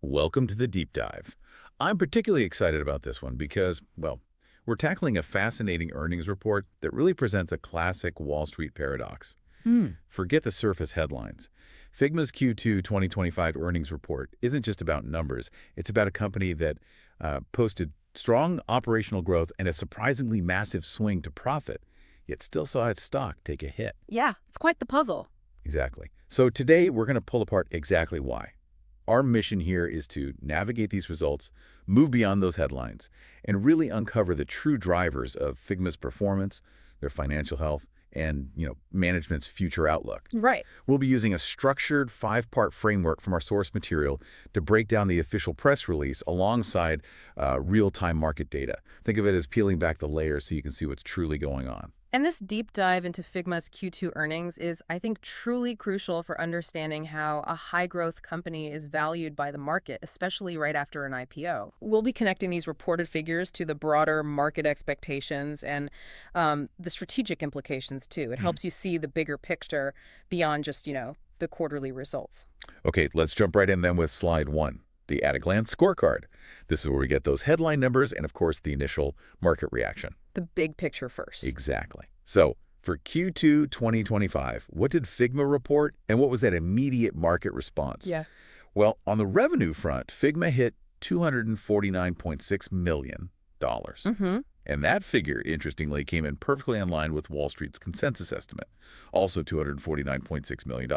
Welcome to the deep dive. I'm particularly excited about this one because, well, we're tackling a fascinating earnings report that really presents a classic Wall Street paradox. Hmm. Forget the surface headlines. Figma's Q2 2025 earnings report isn't just about numbers. It's about a company that posted strong operational growth and a surprisingly massive swing to profit, yet still saw its stock take a hit. Yeah, it's quite the puzzle. Exactly. So today we're going to pull apart exactly why. Our mission here is to navigate these results, move beyond those headlines, and really uncover the true drivers of Figma's performance, their financial health, and, management's future outlook. Right. We'll be using a structured five-part framework from our source material to break down the official press release alongside real-time market data. Think of it as peeling back the layers so you can see what's truly going on. And this deep dive into Figma's Q2 earnings is, I think, truly crucial for understanding how a high-growth company is valued by the market, especially right after an IPO. We'll be connecting these reported figures to the broader market expectations and the strategic implications, too. It helps you see the bigger picture beyond just, the quarterly results. Okay, let's jump right in then with slide 1, the at-a-glance scorecard. This is where we get those headline numbers and, of course, the initial market reaction. The big picture first. Exactly. So for Q2 2025, what did Figma report and what was that immediate market response? Yeah. Well, on the revenue front, Figma hit $249.6 million. Mm-hmm. And that figure, interestingly, came in perfectly in line with Wall Street's consensus estimate, also $249.6 million.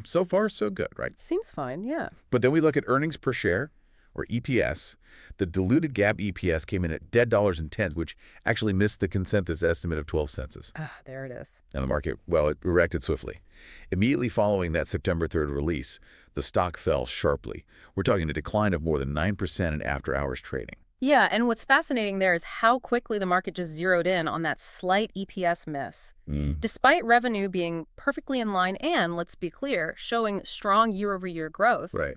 So far, so good, right? Seems fine, yeah. But then we look at earnings per share, or EPS. The diluted GAAP EPS came in at dead $1.10, which actually missed the consensus estimate of 12 cents. Ah, there it is. And the market, well, it reacted swiftly. Immediately following that September 3rd release, the stock fell sharply. We're talking a decline of more than 9% in after-hours trading. Yeah, and what's fascinating there is how quickly the market just zeroed in on that slight EPS miss. Despite revenue being perfectly in line and, let's be clear, showing strong year-over-year growth, Right.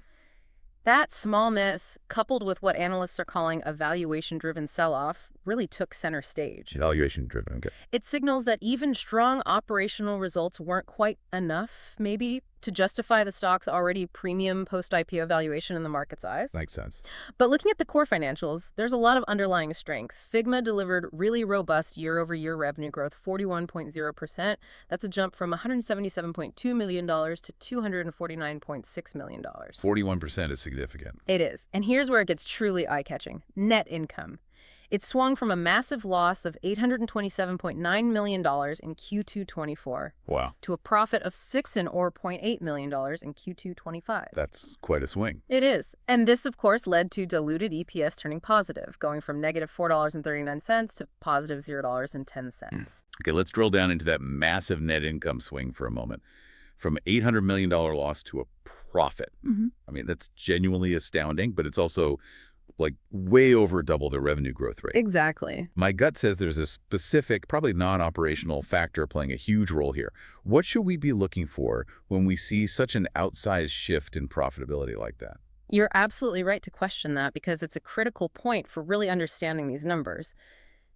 that small miss, coupled with what analysts are calling a valuation-driven sell-off, really took center stage. Valuation-driven, okay. It signals that even strong operational results weren't quite enough, maybe, to justify the stock's already premium post-IPO valuation in the market's eyes. Makes sense. But looking at the core financials, there's a lot of underlying strength. Figma delivered really robust year-over-year revenue growth, 41.0%. That's a jump from $177.2 million to $249.6 million. 41% is significant. It is. And here's where it gets truly eye-catching. Net income. It swung from a massive loss of $827.9 million in Q2 24 Wow. to a profit of $6.8 million in Q2 25. That's quite a swing. It is. And this, of course, led to diluted EPS turning positive, going from negative $4.39 to positive $0.10. Okay, let's drill down into that massive net income swing for a moment. From $800 million loss to a profit. I mean, that's genuinely astounding, but it's also like way over double the revenue growth rate. Exactly. My gut says there's a specific, probably non-operational factor playing a huge role here. What should we be looking for when we see such an outsized shift in profitability like that? You're absolutely right to question that because it's a critical point for really understanding these numbers.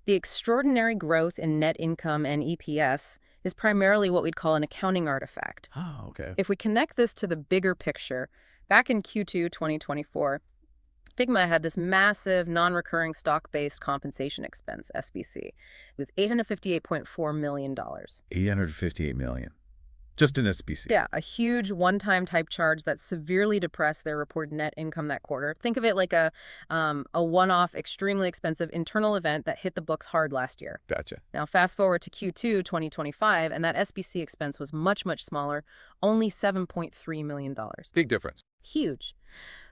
The extraordinary growth in net income and EPS is primarily what we'd call an accounting artifact. Oh, okay. If we connect this to the bigger picture, back in Q2 2024, Figma had this massive non-recurring stock-based compensation expense, SBC. It was $858.4 million. $858 million. Just in SBC. Yeah, a huge one-time type charge that severely depressed their reported net income that quarter. Think of it like a one-off, extremely expensive internal event that hit the books hard last year. Gotcha. Now, fast forward to Q2 2025, and that SBC expense was much, much smaller, only $7.3 million. Big difference. Huge.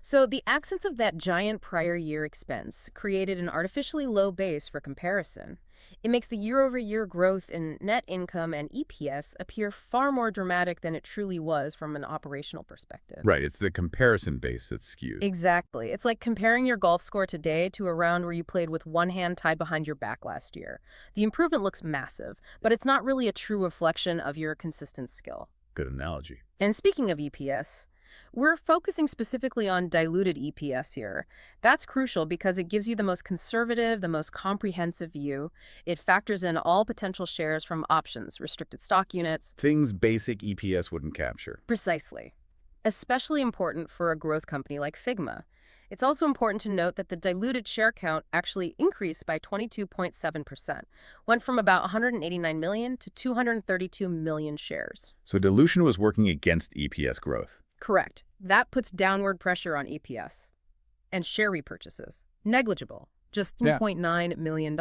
So the absence of that giant prior year expense created an artificially low base for comparison. It makes the year-over-year growth in net income and EPS appear far more dramatic than it truly was from an operational perspective. Right, it's the comparison base that's skewed. Exactly. It's like comparing your golf score today to a round where you played with one hand tied behind your back last year. The improvement looks massive, but it's not really a true reflection of your consistent skill. Good analogy. And speaking of EPS, we're focusing specifically on diluted EPS here. That's crucial because it gives you the most conservative, the most comprehensive view. It factors in all potential shares from options, restricted stock units. Things basic EPS wouldn't capture. Precisely. especially important for a growth company like Figma. It's also important to note that the diluted share count actually increased by 22.7%, went from about 189 million to 232 million shares. So dilution was working against EPS growth. Correct. That puts downward pressure on EPS. And share repurchases. Negligible. Just Yeah. $2.9 million.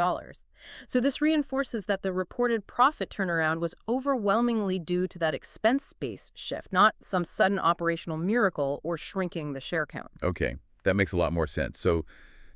So this reinforces that the reported profit turnaround was overwhelmingly due to that expense-based shift, not some sudden operational miracle or shrinking the share count. Okay, that makes a lot more sense. So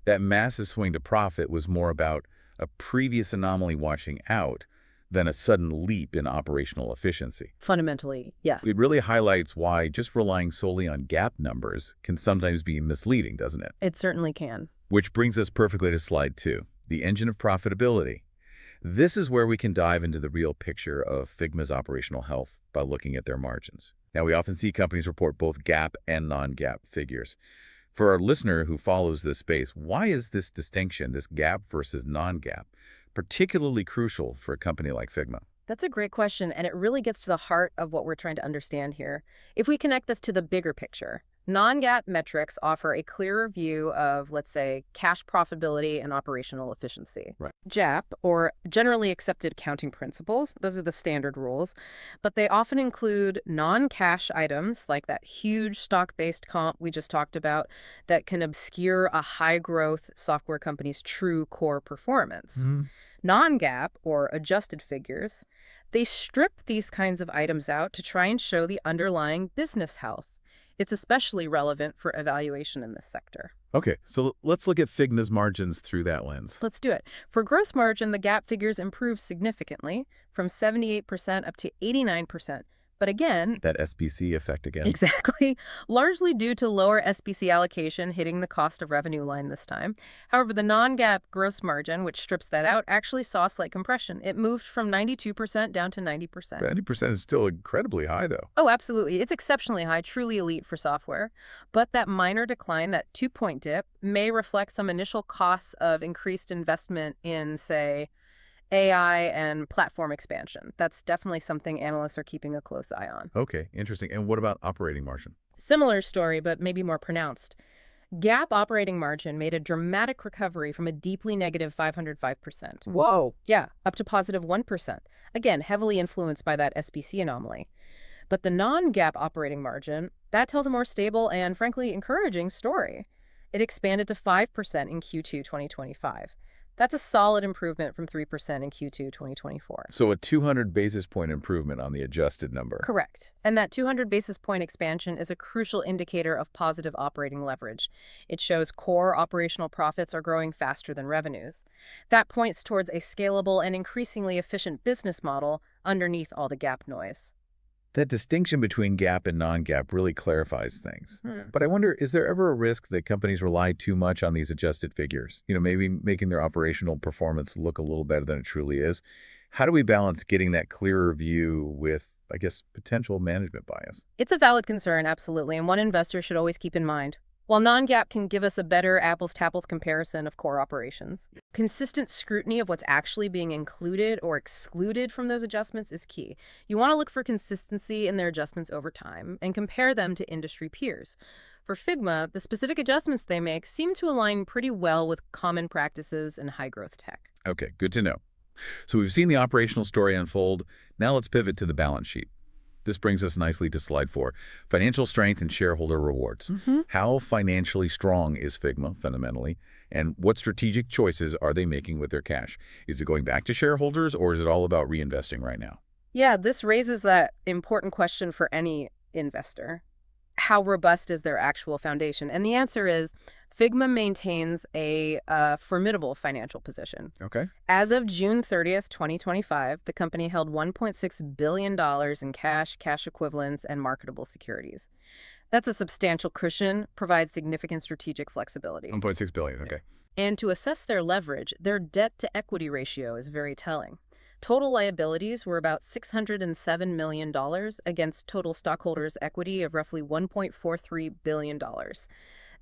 that massive swing to profit was more about a previous anomaly washing out than a sudden leap in operational efficiency. Fundamentally, yes. It really highlights why just relying solely on GAAP numbers can sometimes be misleading, doesn't it? It certainly can. Which brings us perfectly to slide 2, the engine of profitability. This is where we can dive into the real picture of Figma's operational health by looking at their margins. Now, we often see companies report both GAAP and non-GAAP figures. For our listener who follows this space, why is this distinction, this GAAP versus non-GAAP, particularly crucial for a company like Figma? That's a great question, and it really gets to the heart of what we're trying to understand here. If we connect this to the bigger picture, non-GAAP metrics offer a clearer view of, let's say, cash profitability and operational efficiency. Right. GAAP, or generally accepted accounting principles, those are the standard rules, but they often include non-cash items like that huge stock-based comp we just talked about that can obscure a high-growth software company's true core performance. Non-GAAP, or adjusted figures, they strip these kinds of items out to try and show the underlying business health. It's especially relevant for evaluation in this sector. Okay, so let's look at Figma's margins through that lens. Let's do it. For gross margin, the GAAP figures improved significantly from 78% up to 89%. But again, That SBC effect again. exactly, largely due to lower SBC allocation hitting the cost of revenue line this time. However, the non-GAAP gross margin, which strips that out, actually saw slight compression. It moved from 92% down to 90%. 90% is still incredibly high, though. Oh, absolutely. It's exceptionally high, truly elite for software. But that minor decline, that 2-point dip, may reflect some initial costs of increased investment in, say, AI and platform expansion. That's definitely something analysts are keeping a close eye on. Okay, interesting. And what about operating margin? Similar story, but maybe more pronounced. GAAP operating margin made a dramatic recovery from a deeply negative 505%. Whoa. Yeah, up to positive 1%. Again, heavily influenced by that SBC anomaly. But the non-GAAP operating margin, that tells a more stable and, frankly, encouraging story. It expanded to 5% in Q2 2025. That's a solid improvement from 3% in Q2 2024. So a 200 basis point improvement on the adjusted number. Correct. And that 200 basis point expansion is a crucial indicator of positive operating leverage. It shows core operational profits are growing faster than revenues. That points towards a scalable and increasingly efficient business model underneath all the GAAP noise. That distinction between GAAP and non-GAAP really clarifies things. But I wonder, is there ever a risk that companies rely too much on these adjusted figures? Maybe making their operational performance look a little better than it truly is. How do we balance getting that clearer view with, I guess, potential management bias? It's a valid concern, absolutely, and one investor should always keep in mind. While non-GAAP can give us a better apples-to-apples comparison of core operations, consistent scrutiny of what's actually being included or excluded from those adjustments is key. You want to look for consistency in their adjustments over time and compare them to industry peers. For Figma, the specific adjustments they make seem to align pretty well with common practices in high-growth tech. Okay, good to know. So we've seen the operational story unfold. Now let's pivot to the balance sheet. This brings us nicely to slide 4, financial strength and shareholder rewards. How financially strong is Figma, fundamentally, and what strategic choices are they making with their cash? Is it going back to shareholders, or is it all about reinvesting right now? Yeah, this raises that important question for any investor. How robust is their actual foundation? And the answer is Figma maintains a formidable financial position. Okay. As of June 30th, 2025, the company held $1.6 billion in cash, cash equivalents, and marketable securities. That's a substantial cushion, provides significant strategic flexibility. $1.6 billion, okay. And to assess their leverage, their debt-to-equity ratio is very telling. Total liabilities were about $607 million against total stockholders' equity of roughly $1.43 billion.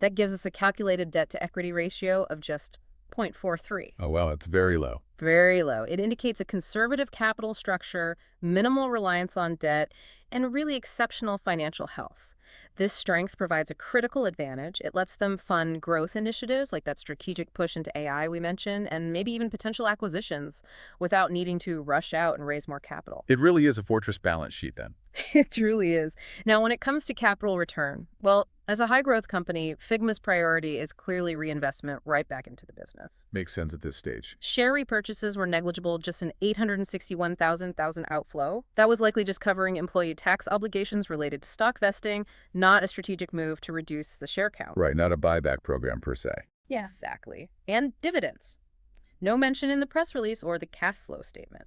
That gives us a calculated debt-to-equity ratio of just 0.43. Oh, wow, it's very low. Very low. It indicates a conservative capital structure, minimal reliance on debt, and really exceptional financial health. This strength provides a critical advantage. It lets them fund growth initiatives like that strategic push into AI we mentioned, and maybe even potential acquisitions without needing to rush out and raise more capital. It really is a fortress balance sheet then. It truly is. Now, when it comes to capital return, well, as a high-growth company, Figma's priority is clearly reinvestment right back into the business. Makes sense at this stage. Share repurchases were negligible, just an $861,000 outflow. That was likely just covering employee tax obligations related to stock vesting, not a strategic move to reduce the share count. Right, not a buyback program per se. Yeah. Exactly. And dividends. No mention in the press release or the cash flow statement.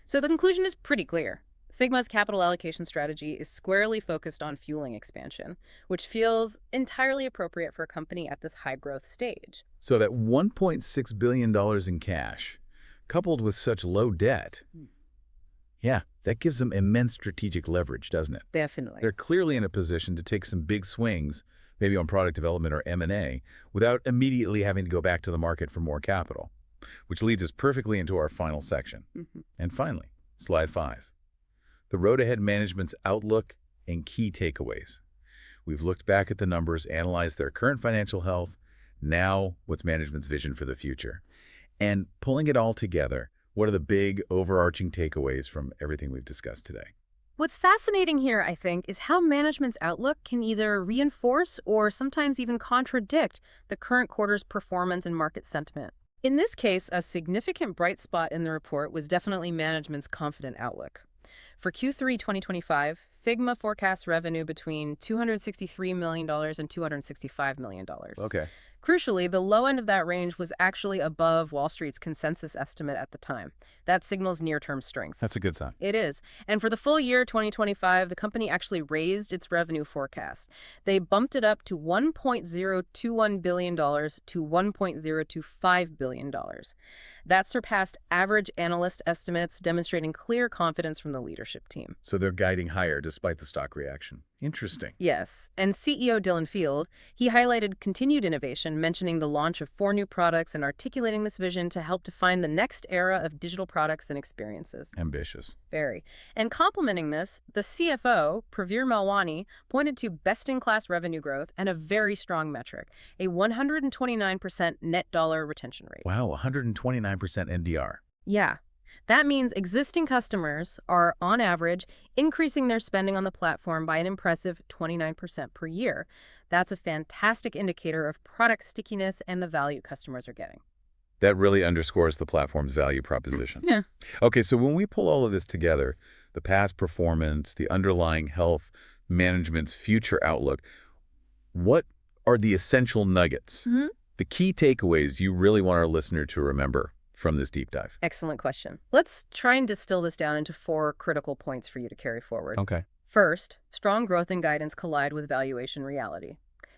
So the conclusion is pretty clear. Figma's capital allocation strategy is squarely focused on fueling expansion, which feels entirely appropriate for a company at this high-growth stage. So that $1.6 billion in cash, coupled with such low debt, yeah, that gives them immense strategic leverage, doesn't it? Definitely. They're clearly in a position to take some big swings, maybe on product development or M&A, without immediately having to go back to the market for more capital, which leads us perfectly into our final section. And finally, slide 5. The road ahead management's outlook and key takeaways. We've looked back at the numbers, analyzed their current financial health. Now, what's management's vision for the future? And pulling it all together, what are the big overarching takeaways from everything we've discussed today? What's fascinating here, I think, is how management's outlook can either reinforce or sometimes even contradict the current quarter's performance and market sentiment. In this case, a significant bright spot in the report was definitely management's confident outlook. For Q3 2025, Figma forecasts revenue between $263 million and $265 million. Okay. Crucially, the low end of that range was actually above Wall Street's consensus estimate at the time. That signals near-term strength. That's a good sign. It is. And for the full year 2025, the company actually raised its revenue forecast. They bumped it up to $1.021 billion to $1.025 billion. That surpassed average analyst estimates, demonstrating clear confidence from the leadership team. So they're guiding higher despite the stock reaction. Interesting. Yes, and CEO Dylan Field, he highlighted continued innovation, mentioning the launch of 4 new products and articulating this vision to help define the next era of digital products and experiences. Ambitious. Very. And complementing this, the CFO, Praveer Melwani, pointed to best-in-class revenue growth and a very strong metric, a 129% net dollar retention rate. Wow, 129% NDR. Yeah. That means existing customers are, on average, increasing their spending on the platform by an impressive 29% per year. That's a fantastic indicator of product stickiness and the value customers are getting. That really underscores the platform's value proposition. Yeah. Okay, so when we pull all of this together, the past performance, the underlying health, management's future outlook, what are the essential nuggets? The key takeaways you really want our listener to remember from this deep dive? Excellent question. Let's try and distill this down into 4 critical points for you to carry forward. Okay. First, strong growth and guidance collide with valuation reality.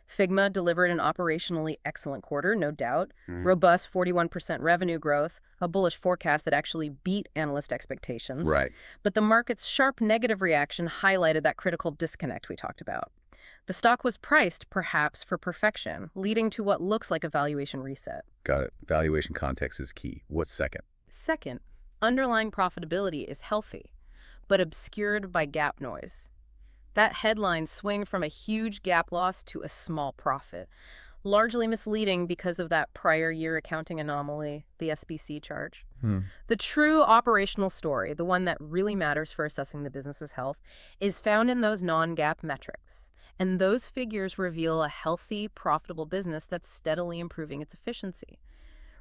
Figma delivered an operationally excellent quarter, no doubt. Robust 41% revenue growth, a bullish forecast that actually beat analyst expectations. Right. But the market's sharp negative reaction highlighted that critical disconnect we talked about. The stock was priced, perhaps, for perfection, leading to what looks like a valuation reset. Got it. Valuation context is key. What's second? Second, underlying profitability is healthy, but obscured by gap noise. That headline swing from a huge gap loss to a small profit, largely misleading because of that prior year accounting anomaly, the SBC charge. The true operational story, the one that really matters for assessing the business's health, is found in those non-GAAP metrics. And those figures reveal a healthy, profitable business that's steadily improving its efficiency.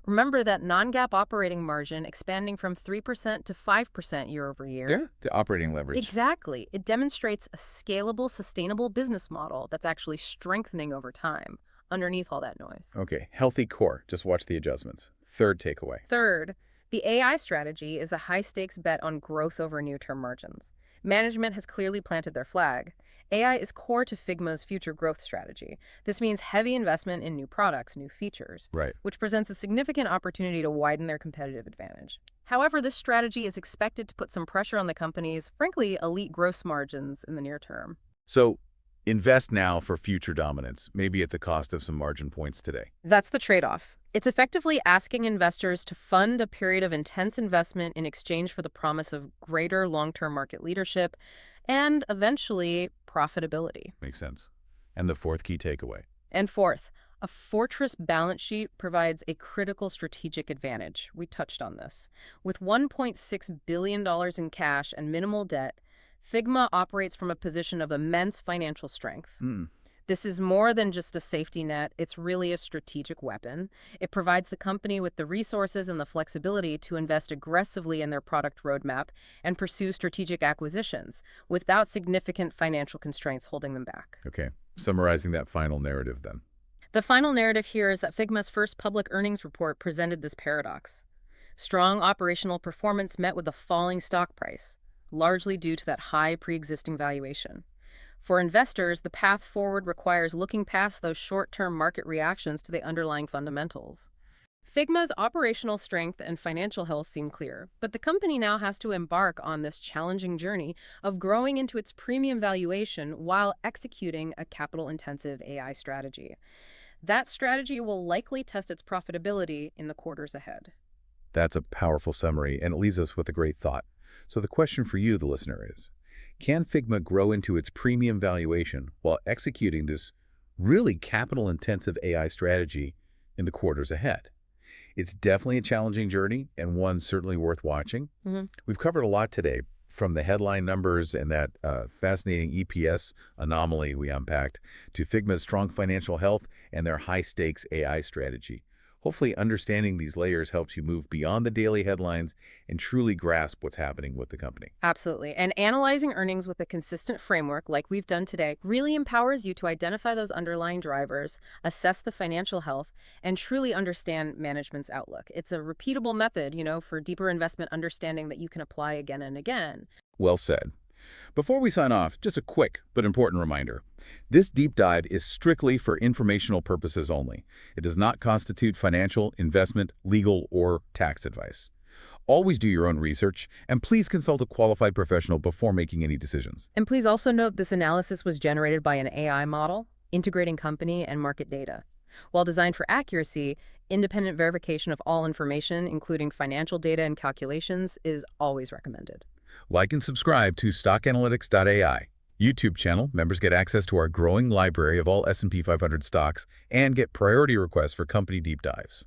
Remember that non-GAAP operating margin expanding from 3% to 5% year over year. Yeah, the operating leverage. Exactly. It demonstrates a scalable, sustainable business model that's actually strengthening over time, underneath all that noise. Okay, healthy core. Just watch the adjustments. Third takeaway. Third, the AI strategy is a high-stakes bet on growth over near-term margins. Management has clearly planted their flag. AI is core to Figma's future growth strategy. This means heavy investment in new products, new features, Right. which presents a significant opportunity to widen their competitive advantage. However, this strategy is expected to put some pressure on the company's, frankly, elite gross margins in the near term. So invest now for future dominance, maybe at the cost of some margin points today. That's the trade-off. It's effectively asking investors to fund a period of intense investment in exchange for the promise of greater long-term market leadership and, eventually, profitability. Makes sense. And the fourth key takeaway. And fourth, a fortress balance sheet provides a critical strategic advantage. We touched on this. With $1.6 billion in cash and minimal debt, Figma operates from a position of immense financial strength. This is more than just a safety net. It's really a strategic weapon. It provides the company with the resources and the flexibility to invest aggressively in their product roadmap and pursue strategic acquisitions without significant financial constraints holding them back. Okay, summarizing that final narrative then. The final narrative here is that Figma's first public earnings report presented this paradox. Strong operational performance met with a falling stock price, largely due to that high pre-existing valuation. For investors, the path forward requires looking past those short-term market reactions to the underlying fundamentals. Figma's operational strength and financial health seem clear, but the company now has to embark on this challenging journey of growing into its premium valuation while executing a capital-intensive AI strategy. That strategy will likely test its profitability in the quarters ahead. That's a powerful summary, and it leaves us with a great thought. So the question for you, the listener, is, can Figma grow into its premium valuation while executing this really capital-intensive AI strategy in the quarters ahead? It's definitely a challenging journey and one certainly worth watching. We've covered a lot today, from the headline numbers and that fascinating EPS anomaly we unpacked to Figma's strong financial health and their high-stakes AI strategy. Hopefully, understanding these layers helps you move beyond the daily headlines and truly grasp what's happening with the company. Absolutely. And analyzing earnings with a consistent framework like we've done today really empowers you to identify those underlying drivers, assess the financial health, and truly understand management's outlook. It's a repeatable method, for deeper investment understanding that you can apply again and again. Well said. Before we sign off, just a quick but important reminder. This deep dive is strictly for informational purposes only. It does not constitute financial, investment, legal, or tax advice. Always do your own research, and please consult a qualified professional before making any decisions. And please also note this analysis was generated by an AI model, integrating company and market data. While designed for accuracy, independent verification of all information, including financial data and calculations, is always recommended. Like and subscribe to StockAnalytics.ai. YouTube channel. Members get access to our growing library of all S&P 500 stocks and get priority requests for company deep dives.